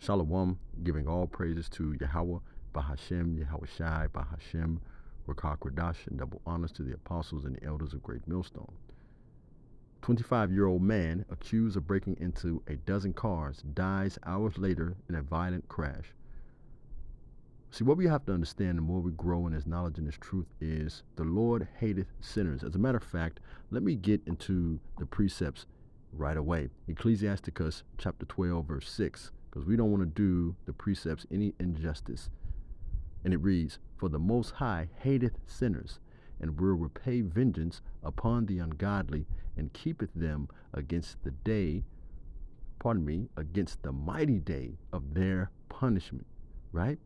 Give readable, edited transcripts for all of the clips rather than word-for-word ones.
Shalom, giving all praises to Yahweh, Bahashem, Yahweh Shai, Bahashem, Rakah Kradash, and double honors to the apostles and the elders of Great Millstone. 25-year-old man accused of breaking into a dozen cars dies hours later in a violent crash. See, what we have to understand the more we grow in this knowledge and this truth is the Lord hateth sinners. As a matter of fact, let me get into the precepts right away. Ecclesiasticus chapter 12, verse 6, because we don't want to do the precepts any injustice. And it reads, "For the Most High hateth sinners, and will repay vengeance upon the ungodly, and keepeth them against the mighty day of their punishment." Right?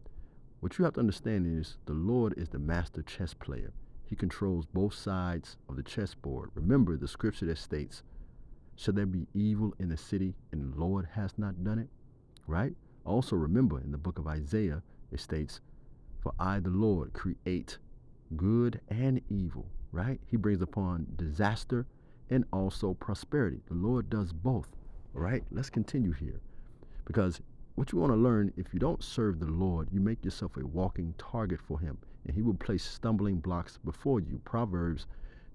What you have to understand is the Lord is the master chess player. He controls both sides of the chessboard. Remember the scripture that states, "Shall there be evil in the city, and the Lord has not done it?" Right? Also remember in the book of Isaiah, it states, "For I, the Lord, create good and evil." Right? He brings upon disaster and also prosperity. The Lord does both. All right? Let's continue here. Because what you want to learn, if you don't serve the Lord, you make yourself a walking target for him, and he will place stumbling blocks before you. Proverbs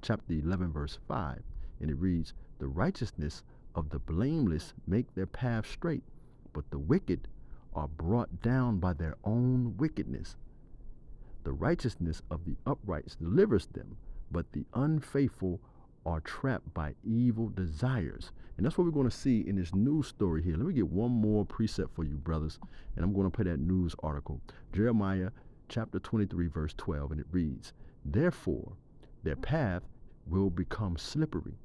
chapter 11, verse 5. And it reads, "The righteousness of the blameless make their path straight, but the wicked are brought down by their own wickedness. The righteousness of the upright delivers them, but the unfaithful are trapped by evil desires." And that's what we're going to see in this news story here. Let me get one more precept for you, brothers, and I'm going to play that news article. Jeremiah chapter 23, verse 12, and it reads, "Therefore their path will become slippery.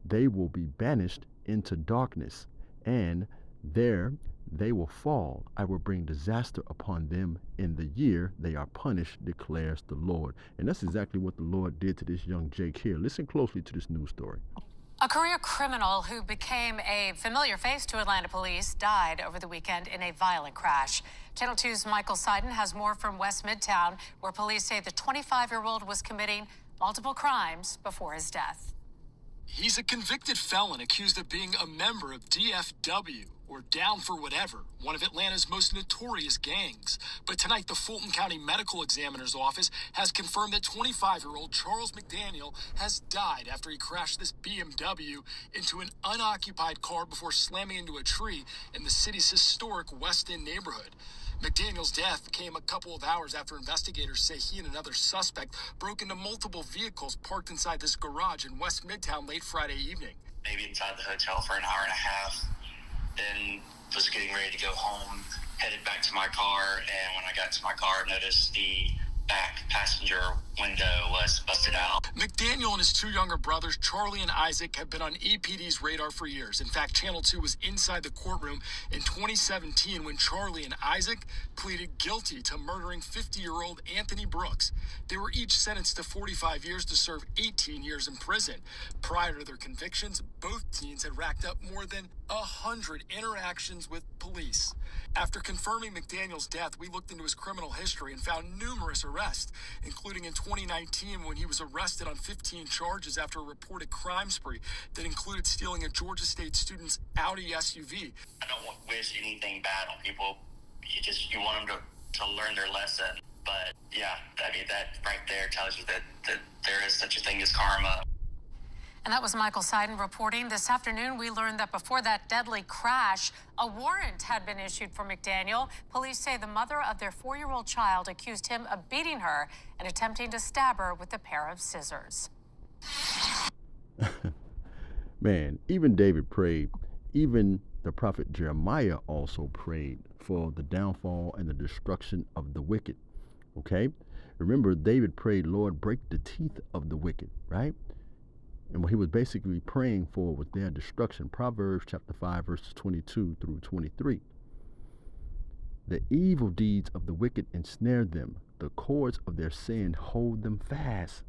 They will be banished into darkness, and there they will fall. I will bring disaster upon them in the year they are punished, declares the Lord." And that's exactly what the Lord did to this young Jake here. Listen closely to this news story. A career criminal who became a familiar face to Atlanta police died over the weekend in a violent crash. Channel 2's Michael Seiden has more from West Midtown, where police say the 25-year-old was committing multiple crimes before his death. He's a convicted felon accused of being a member of DFW, or Down for Whatever, one of Atlanta's most notorious gangs. But tonight, the Fulton County Medical Examiner's Office has confirmed that 25-year-old Charles McDaniel has died after he crashed this BMW into an unoccupied car before slamming into a tree in the city's historic West End neighborhood. McDaniel's death came a couple of hours after investigators say he and another suspect broke into multiple vehicles parked inside this garage in West Midtown late Friday evening. Maybe inside the hotel for an hour and a half, then was getting ready to go home, headed back to my car, and when I got to my car, noticed the back passenger window was busted out. McDaniel and his two younger brothers, Charlie and Isaac, have been on EPD's radar for years. In fact, Channel 2 was inside the courtroom in 2017 when Charlie and Isaac pleaded guilty to murdering 50-year-old Anthony Brooks. They were each sentenced to 45 years to serve 18 years in prison. Prior to their convictions, both teens had racked up more than 100 interactions with police. After confirming McDaniel's death, we looked into his criminal history and found numerous arrests, including in 2019 when he was arrested on 15 charges after a reported crime spree that included stealing a Georgia State student's Audi SUV. I don't wish anything bad on people. You want them to learn their lesson. But yeah, I mean, that right there tells you that there is such a thing as karma. And that was Michael Seiden reporting. This afternoon, we learned that before that deadly crash, a warrant had been issued for McDaniel. Police say the mother of their 4-year-old child accused him of beating her and attempting to stab her with a pair of scissors. Man, even David prayed. Even the prophet Jeremiah also prayed for the downfall and the destruction of the wicked. Okay? Remember, David prayed, "Lord, break the teeth of the wicked," right? And what he was basically praying for was their destruction. Proverbs chapter 5, verses 22 through 23. "The evil deeds of the wicked ensnare them. The cords of their sin hold them fast.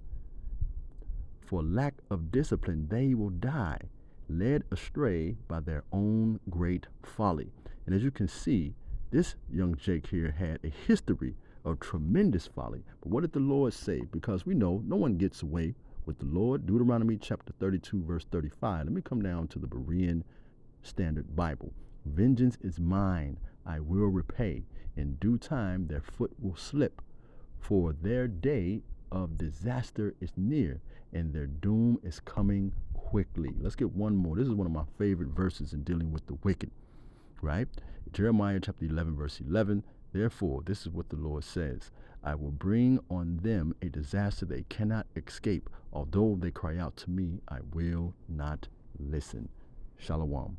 For lack of discipline, they will die, led astray by their own great folly." And as you can see, this young Jake here had a history of tremendous folly. But what did the Lord say? Because we know no one gets away with the Lord. Deuteronomy chapter 32, verse 35. Let me come down to the Berean Standard Bible. Vengeance is mine, I will repay. In due time their foot will slip, for their day of disaster is near, and their doom is coming quickly. Let's get one more. This is one of my favorite verses in dealing with the wicked, right? Jeremiah chapter 11, verse 11. Therefore, this is what the Lord says. I will bring on them a disaster they cannot escape. Although they cry out to me, I will not listen. Shalom.